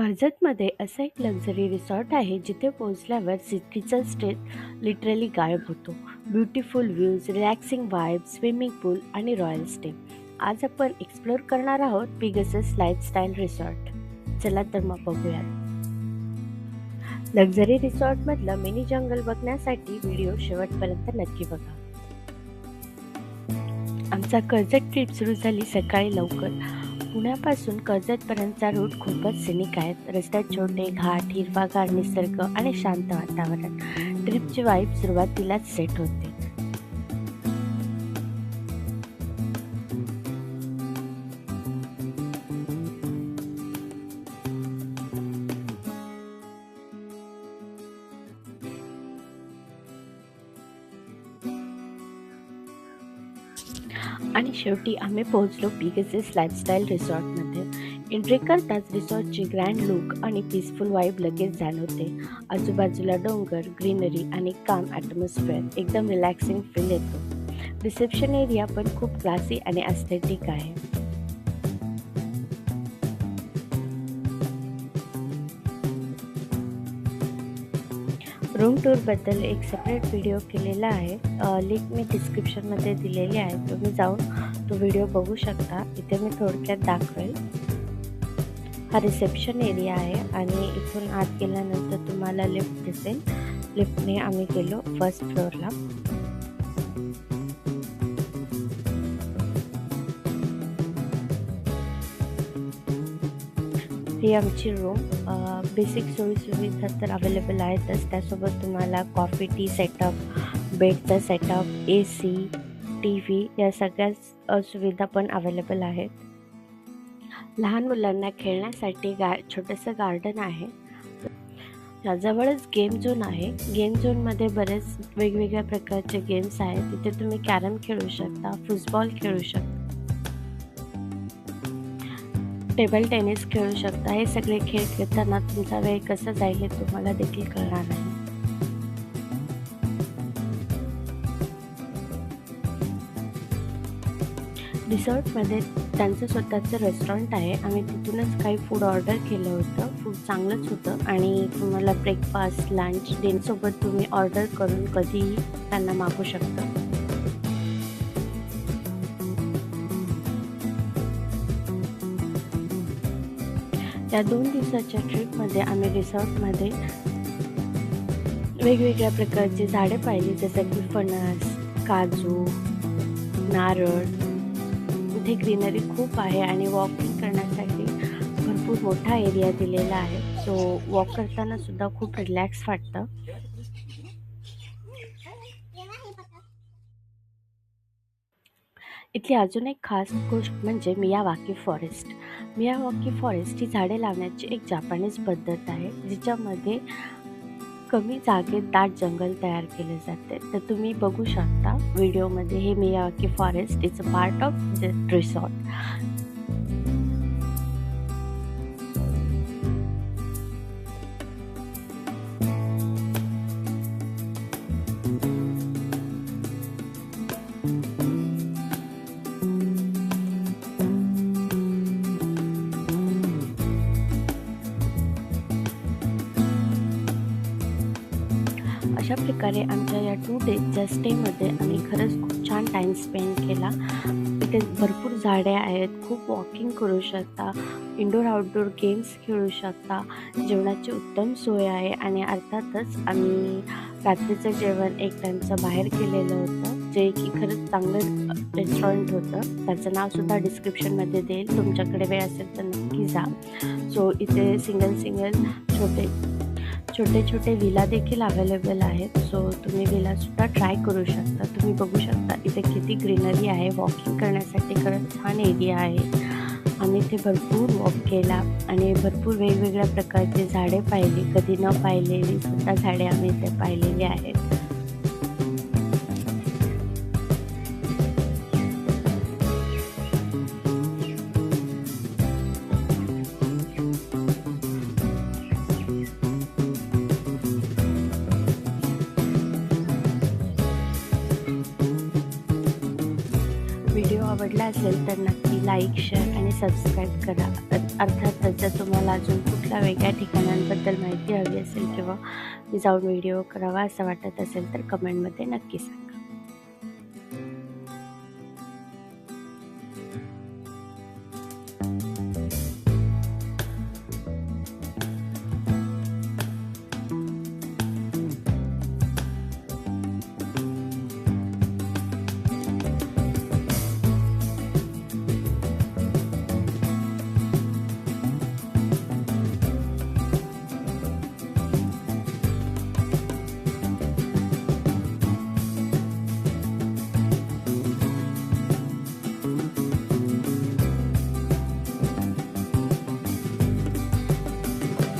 कर्जतमध्ये असं एक luxury resort आहे जिथे पोहोचल्यावर सिटीचा स्ट्रेस लिटरली गायब होतो. Beautiful views, relaxing vibe, swimming pool आणि रॉयल स्टे. आज आपण एक्सप्लोअर करणार आहोत पिगसस लाईफस्टाईल रिसॉर्ट. चला तर मग बघूयात. लक्झरी रिसॉर्टमधलं मिनी जंगल बघण्यासाठी व्हिडिओ शेवटपर्यंत नक्की बघा. आमचा कर्जत ट्रिप सुरू झाली सकाळी लवकर. पुण्यापासून कर्जतपर्यंतचा रूट खूपच सिनिक आहे. रस्त्यात छोटे घाट, हिरवागार निसर्ग आणि शांत वातावरण. ट्रिपची वाईब सुरुवातीलाच सेट होते. आणि शेवटी आम्ही पोहोचलो पिगसस लाईफस्टाईल रिसॉर्टमध्ये. एंट्री करताच रिसॉर्टची ग्रँड लुक आणि पीसफुल वाईब लगेच जाणवते. आजूबाजूला डोंगर, ग्रीनरी आणि काम ॲटमॉस्फिअर एकदम रिलॅक्सिंग फील येतो. रिसेप्शन एरिया पण खूप क्लासी आणि ॲस्थेटिक आहे. रूम टूरबद्दल एक सेपरेट व्हिडिओ केलेला आहे. लिंक मी डिस्क्रिप्शनमध्ये दिलेली आहे. तुम्ही जाऊन तो व्हिडिओ बघू शकता. इथे मी थोडक्यात दाखवेल. हा रिसेप्शन एरिया आहे आणि इथून आत गेल्यानंतर तुम्हाला लिफ्ट दिसेल. लिफ्टने आम्ही गेलो फर्स्ट फ्लोअरला. ही आमची रूम. बेसिक सोयीसुविधा तर अवेलेबल आहेतच. त्यासोबत तुम्हाला कॉफी, टी सेटअप, बेडचा सेटअप, AC, TV या सगळ्याच सुविधा पण अवेलेबल आहेत. लहान मुलांना खेळण्यासाठी छोटंसं गार्डन आहे. याजवळच गेम झोन आहे. गेम झोनमध्ये बरेच वेगवेगळ्या प्रकारचे गेम्स आहेत. तिथे तुम्ही कॅरम खेळू शकता, फुटबॉल खेळू शकता, टेबल टेनिस खेळू शकता. हे सगळे खेळ खेळताना तुमचा वेळ कसा जाईल हे तुम्हाला देखील कळणार नाही. रिसॉर्टमध्ये त्यांचं स्वतःचं रेस्टॉरंट आहे. आम्ही तिथूनच काही फूड ऑर्डर केलं होतं. फूड चांगलंच होतं आणि तुम्हाला ब्रेकफास्ट, लंच, डिनरसोबत तुम्ही ऑर्डर करून कधीही त्यांना मागू शकता. या 2 दिवसाच्या ट्रिपमध्ये आम्ही रिसॉर्टमध्ये वेगवेगळ्या प्रकारची झाडे पाहिली, जसं की फणस, काजू, नारळ. इथे ग्रीनरी खूप आहे आणि वॉकिंग करण्यासाठी भरपूर मोठा एरिया दिलेला आहे. सो वॉक करताना सुद्धा खूप रिलॅक्स वाटतं. इथली अजून एक खास गोष्ट म्हणजे मियावाकी फॉरेस्ट. मियावाकी फॉरेस्ट ही झाडे लावण्याची एक जापानीज पद्धत आहे, जिच्यामध्ये कमी जागेत दाट जंगल तयार केले जाते. तर तुम्ही बघू शकता व्हिडिओमध्ये. हे Miyawaki forest is a part of the resort. अशा प्रकारे आमच्या या 2 डेजच्या स्टेमध्ये आम्ही खरंच खूप छान टाईम स्पेंड केला. इथे भरपूर झाडे आहेत, खूप वॉकिंग करू शकता, इंडोर आउटडोर गेम्स खेळू शकता, जेवणाची उत्तम सोय आहे आणि अर्थातच आम्ही रात्रीचं जेवण एक टाईमचं बाहेर केलेलं होतं, जे की खरंच चांगलं रेस्टॉरंट होतं. त्याचं नावसुद्धा डिस्क्रिप्शनमध्ये देईल. तुमच्याकडे वेळ असेल तर नक्की जा. सो इथे सिंगल छोटे छोटे विला देखील अवेलेबल आहेत. सो तुम्ही विलासुद्धा ट्राय करू शकता. तुम्ही बघू शकता इथे किती ग्रीनरी आहे. वॉकिंग करण्यासाठी खरंच छान एरिया आहे. आम्ही इथे भरपूर वॉक केला आणि भरपूर वेगवेगळ्या प्रकारची झाडे पाहिली. कधी न पाहिलेली सुद्धा झाडे आम्ही इथे पाहिलेली आहेत. व्हिडिओ आवडला असेल तर नक्की लाईक, शेअर आणि सबस्क्राईब करा. अर्थातच जर तुम्हाला अजून कुठली तुम्हाला वेगळ्या ठिकाणांबद्दल माहिती हवी असेल किंवा मी जाऊन व्हिडिओ करावा असं वाटत असेल तर कमेंटमध्ये नक्की सांगा.